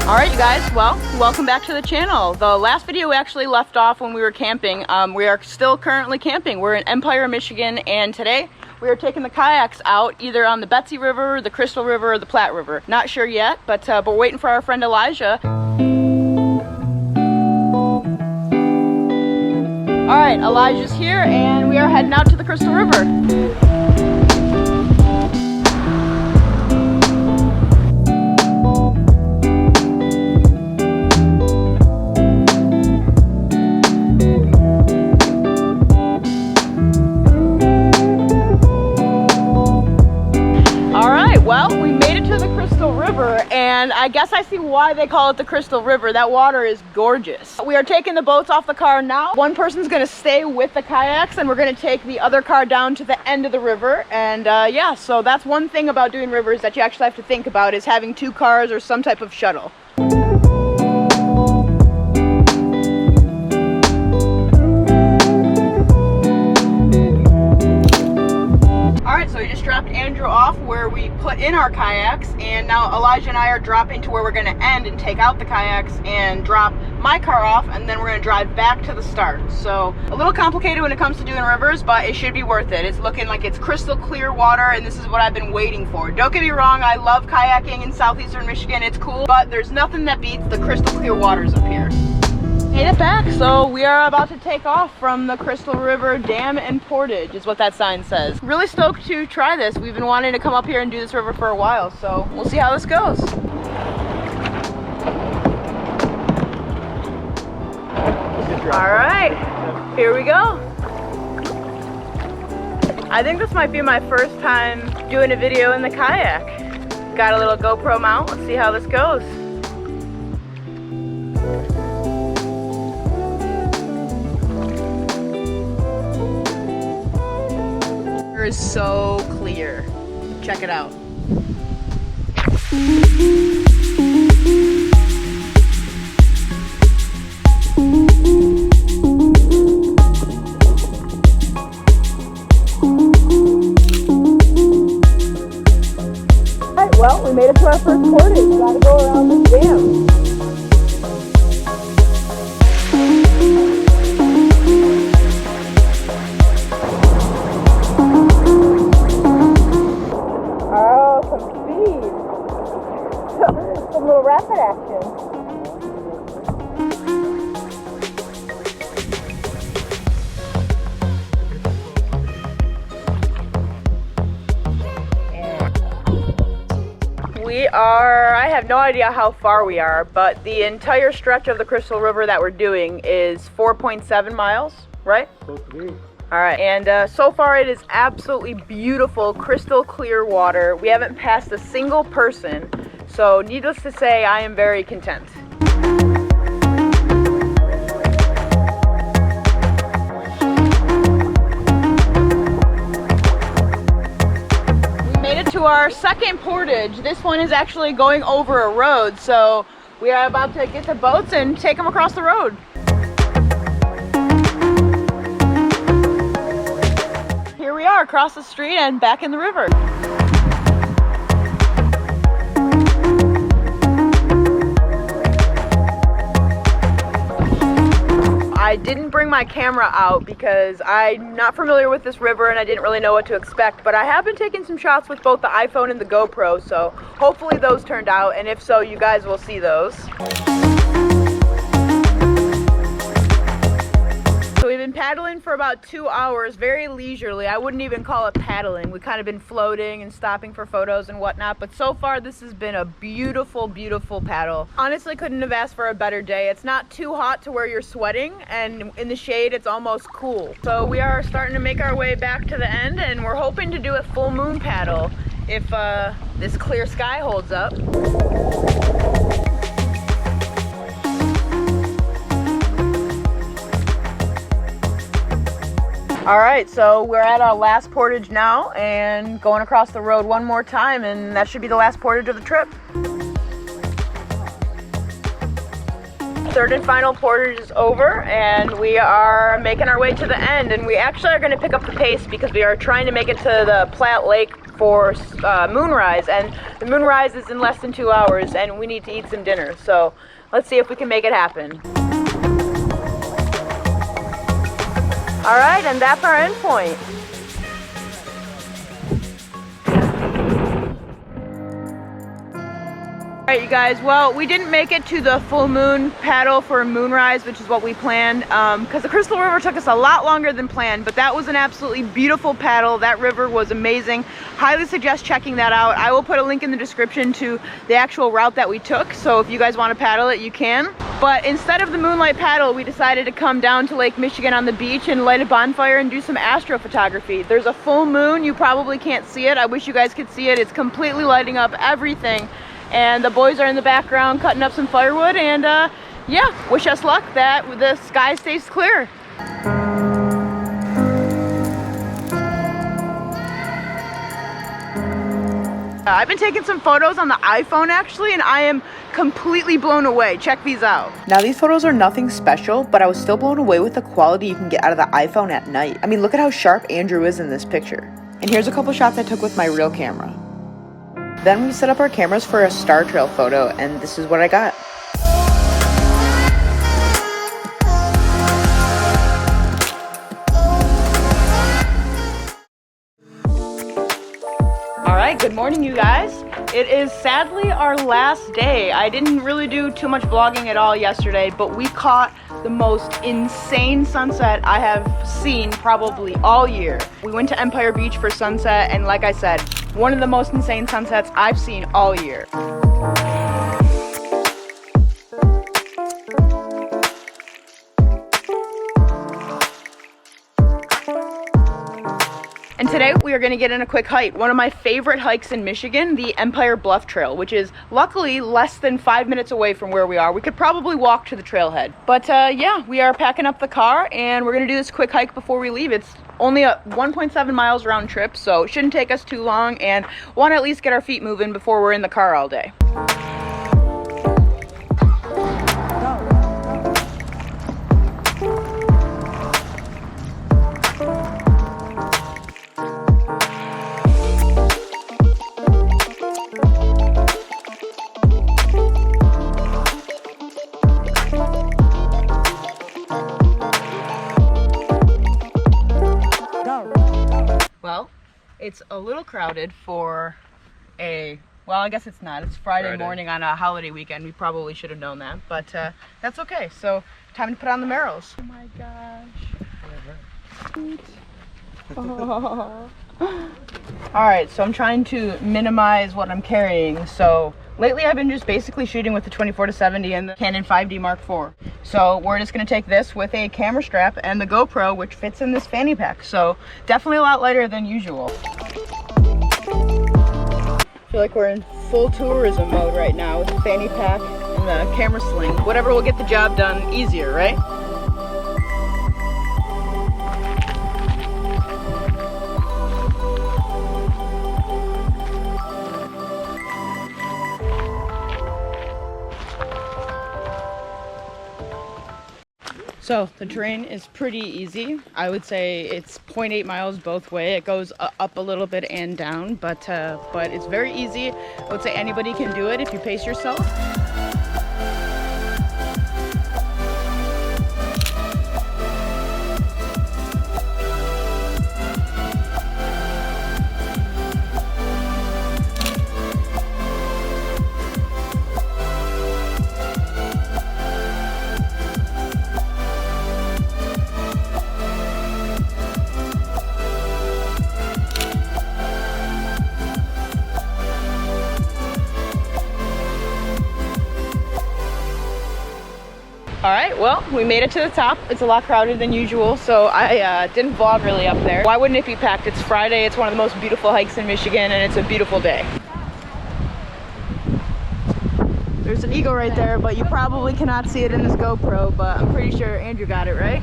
Alright you guys, well, welcome back to the channel. The last video we actually left off when we were camping. We are still currently camping. We're in Empire, Michigan, and today we are taking the kayaks out either on the Betsy River, the Crystal River, or the Platte River. Not sure yet, but we're waiting for our friend Elijah. Alright, Elijah's here and we are heading out to the Crystal River. Well, we made it to the Crystal River, and I guess I see why they call it the Crystal River. That water is gorgeous. We are taking the boats off the car now. One person's gonna stay with the kayaks, and we're gonna take the other car down to the end of the river. And yeah, so that's one thing about doing rivers that you actually have to think about, is having two cars or some type of shuttle. So we just dropped Andrew off where we put in our kayaks, and now Elijah and I are dropping to where we're going to end and take out the kayaks and drop my car off, and then we're going to drive back to the start. So a little complicated when it comes to doing rivers, but it should be worth it. It's looking like it's crystal clear water, and this is what I've been waiting for. Don't get me wrong, I love kayaking in southeastern Michigan. It's cool, but there's nothing that beats the crystal clear waters up here. Made it back, so we are about to take off from the Crystal River Dam and Portage is what that sign says. Really stoked to try this. We've been wanting to come up here and do this river for a while, so we'll see how this goes. All right, here we go. I think this might be my first time doing a video in the kayak. Got a little GoPro mount. Let's see how this goes. Is so clear. Check it out. Alright, well, we made it to our first portage. Gotta go around this dam. Some little rapid action. I have no idea how far we are, but the entire stretch of the Crystal River that we're doing is 4.7 miles, right? All right, and so far it is absolutely beautiful, crystal clear water. We haven't passed a single person, so needless to say, I am very content. We made it to our second portage. This one is actually going over a road, so we are about to get the boats and take them across the road. Here we are across the street and back in the river. I didn't bring my camera out because I'm not familiar with this river and I didn't really know what to expect, but I have been taking some shots with both the iPhone and the GoPro, so hopefully those turned out, and if so, you guys will see those. So we've been paddling for about 2 hours, very leisurely. I wouldn't even call it paddling. We've kind of been floating and stopping for photos and whatnot, but so far this has been a beautiful, beautiful paddle. Honestly, couldn't have asked for a better day. It's not too hot to where you're sweating, and in the shade it's almost cool. So we are starting to make our way back to the end, and we're hoping to do a full moon paddle if this clear sky holds up. All right, so we're at our last portage now and going across the road one more time, and that should be the last portage of the trip. Third and final portage is over, and we are making our way to the end, and we actually are going to pick up the pace because we are trying to make it to the Platte Lake for moonrise, and the moonrise is in less than 2 hours, and we need to eat some dinner. So let's see if we can make it happen. All right, and that's our endpoint. Alright you guys, well, we didn't make it to the full moon paddle for moonrise, which is what we planned, because the Crystal River took us a lot longer than planned, but that was an absolutely beautiful paddle. That river was amazing. Highly suggest checking that out. I will put a link in the description to the actual route that we took, so if you guys want to paddle it, you can. But instead of the moonlight paddle, we decided to come down to Lake Michigan on the beach and light a bonfire and do some astrophotography. There's a full moon. You probably can't see it. I wish you guys could see it. It's completely lighting up everything. And the boys are in the background cutting up some firewood, and yeah, wish us luck that the sky stays clear. I've been taking some photos on the iPhone actually, and I am completely blown away. Check these out. Now these photos are nothing special, but I was still blown away with the quality you can get out of the iPhone at night. I mean, look at how sharp Andrew is in this picture. And here's a couple shots I took with my real camera. Then we set up our cameras for a star trail photo, and this is what I got. Alright, good morning you guys. It is sadly our last day. I didn't really do too much vlogging at all yesterday, but we caught the most insane sunset I have seen probably all year. We went to Empire Beach for sunset, and like I said, one of the most insane sunsets I've seen all year. And today we are going to get in a quick hike. One of my favorite hikes in Michigan, the Empire Bluff Trail, which is luckily less than 5 minutes away from where we are. We could probably walk to the trailhead. But yeah, we are packing up the car and we're going to do this quick hike before we leave. It's only a 1.7 miles round trip, so it shouldn't take us too long, and want to at least get our feet moving before we're in the car all day. Well, it's a little crowded for well, I guess it's not. It's Friday morning on a holiday weekend. We probably should have known that, but that's okay. So, time to put on the Merrills. Oh my gosh. Oh. Alright, so I'm trying to minimize what I'm carrying. So, lately I've been just basically shooting with the 24-70 and the Canon 5D Mark IV. So we're just going to take this with a camera strap and the GoPro, which fits in this fanny pack. So definitely a lot lighter than usual. I feel like we're in full tourism mode right now with the fanny pack and the camera sling. Whatever will get the job done easier, right? So the terrain is pretty easy. I would say it's 0.8 miles both way. It goes up a little bit and down, but it's very easy. I would say anybody can do it if you pace yourself. All right, well, we made it to the top. It's a lot crowded than usual, so I didn't vlog really up there. Why wouldn't it be packed? It's Friday, it's one of the most beautiful hikes in Michigan, and it's a beautiful day. There's an eagle right there, but you probably cannot see it in this GoPro, but I'm pretty sure Andrew got it, right?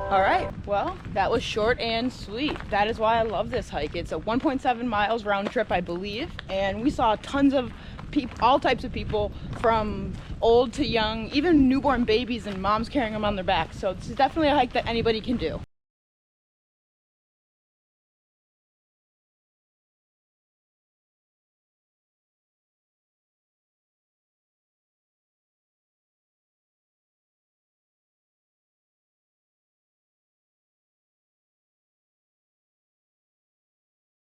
All right, well, that was short and sweet. That is why I love this hike. It's a 1.7 miles round trip, I believe, and we saw tons of people, all types of people, from old to young, even newborn babies and moms carrying them on their backs. So this is definitely a hike that anybody can do.